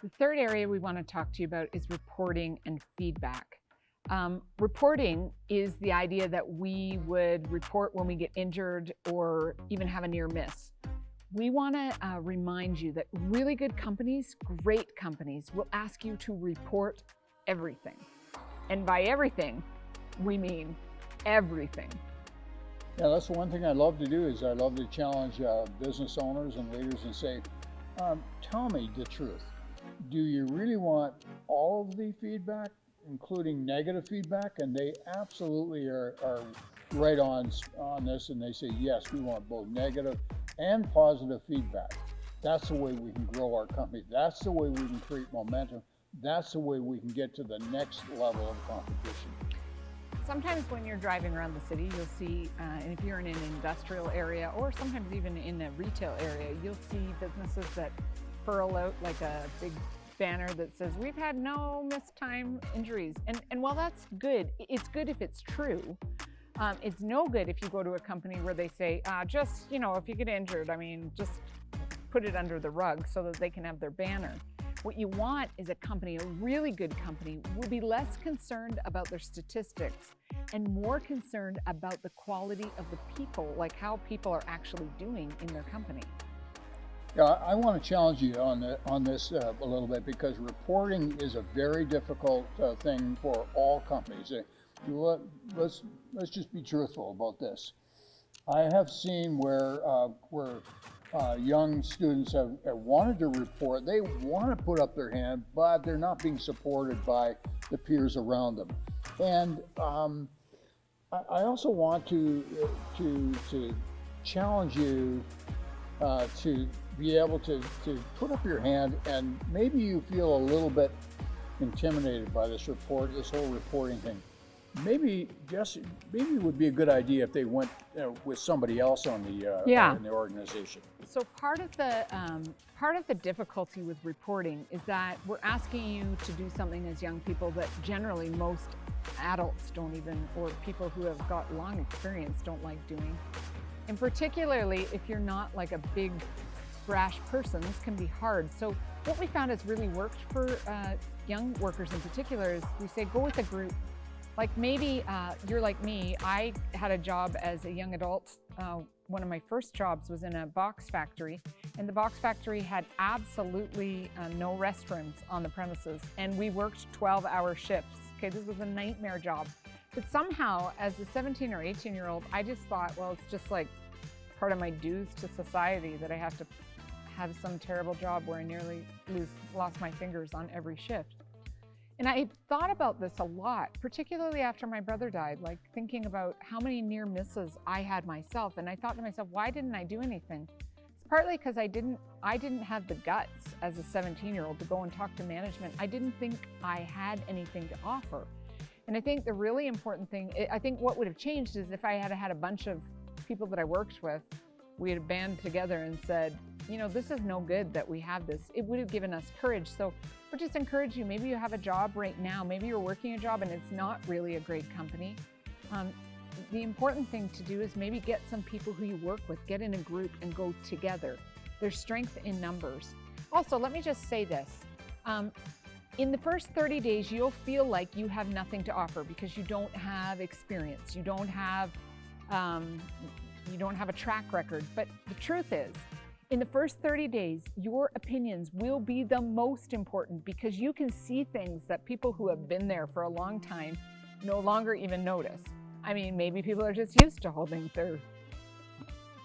The third area we want to talk to you about is reporting and feedback. Reporting is the idea that we would report when we get injured or even have a near miss. We want to remind you that really good companies, great companies, will ask you to report everything. And by everything, we mean everything. Yeah, that's the one thing I love to do is I love to challenge business owners and leaders and say, tell me the truth. Do you really want all of the feedback, including negative feedback? And they absolutely are right on this, and they say, yes, we want both negative and positive feedback. That's the way we can grow our company. That's the way we can create momentum. That's the way we can get to the next level of competition. Sometimes when you're driving around the city, you'll see, and if you're in an industrial area or sometimes even in a retail area, you'll see businesses that furl out like a big banner that says, we've had no missed time injuries. And while that's good, it's good if it's true. It's no good if you go to a company where they say, just, if you get injured, just put it under the rug so that they can have their banner. What you want is a company, a really good company, will be less concerned about their statistics and more concerned about the quality of the people, like how people are actually doing in their company. Yeah, I want to challenge you on this a little bit because reporting is a very difficult thing for all companies. Let's just be truthful about this. I have seen where young students have wanted to report. They want to put up their hand, but they're not being supported by the peers around them. And I also want to challenge you to be able to put up your hand, and maybe you feel a little bit intimidated by this whole reporting thing. Maybe it would be a good idea if they went with somebody else on in the organization. So part of the difficulty with reporting is that we're asking you to do something as young people that generally most adults don't even, or people who have got long experience don't like doing. And particularly if you're not like a big brash person, this can be hard. So what we found has really worked for young workers in particular is we say go with a group. Like maybe you're like me, I had a job as a young adult. One of my first jobs was in a box factory, and the box factory had absolutely no restrooms on the premises, and we worked 12-hour shifts. Okay, this was a nightmare job. But somehow, as a 17 or 18-year-old, I just thought, well, it's just like part of my dues to society that I have to have some terrible job where I nearly lost my fingers on every shift. And I thought about this a lot, particularly after my brother died, like thinking about how many near misses I had myself. And I thought to myself, why didn't I do anything? It's partly because I didn't have the guts as a 17-year-old to go and talk to management. I didn't think I had anything to offer. And I think the really important thing, I think what would have changed is if I had had a bunch of people that I worked with, we had band together and said, this is no good that we have this. It would have given us courage. So we just encourage you, maybe you have a job right now, maybe you're working a job and it's not really a great company. The important thing to do is maybe get some people who you work with, get in a group and go together. There's strength in numbers. Also, let me just say this. In the first 30 days, you'll feel like you have nothing to offer because you don't have experience. You don't have a track record. But the truth is, in the first 30 days, your opinions will be the most important because you can see things that people who have been there for a long time no longer even notice. Maybe people are just used to holding their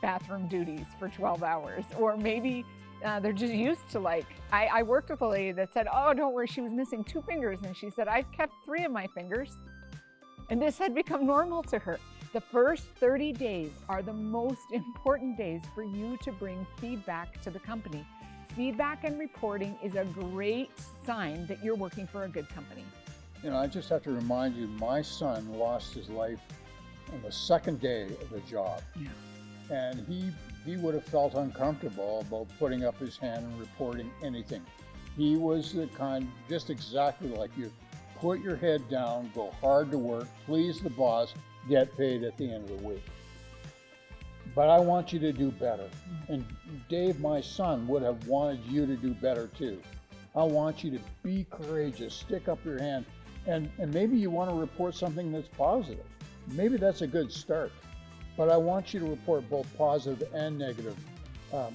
bathroom duties for 12 hours, or maybe they're just used to I worked with a lady that said, oh, don't worry, she was missing 2 fingers. And she said, I've kept 3 of my fingers. And this had become normal to her. The first 30 days are the most important days for you to bring feedback to the company. Feedback and reporting is a great sign that you're working for a good company. I just have to remind you, my son lost his life on the second day of the job. Yeah. And he would have felt uncomfortable about putting up his hand and reporting anything. He was the kind, just exactly like you. Put your head down, go hard to work, please the boss, get paid at the end of the week. But I want you to do better. And Dave, my son, would have wanted you to do better too. I want you to be courageous, stick up your hand, and maybe you want to report something that's positive. Maybe that's a good start. But I want you to report both positive and negative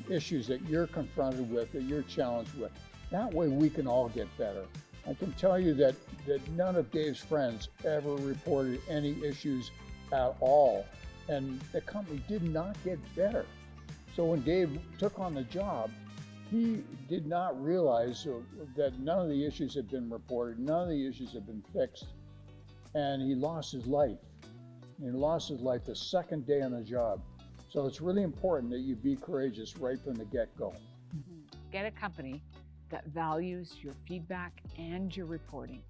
issues that you're confronted with, that you're challenged with. That way we can all get better. I can tell you that none of Dave's friends ever reported any issues at all, and the company did not get better. So when Dave took on the job, he did not realize that none of the issues had been reported, none of the issues had been fixed, and he lost his life. He lost his life the second day on the job. So it's really important that you be courageous right from the get-go. Get a company that values your feedback and your reporting.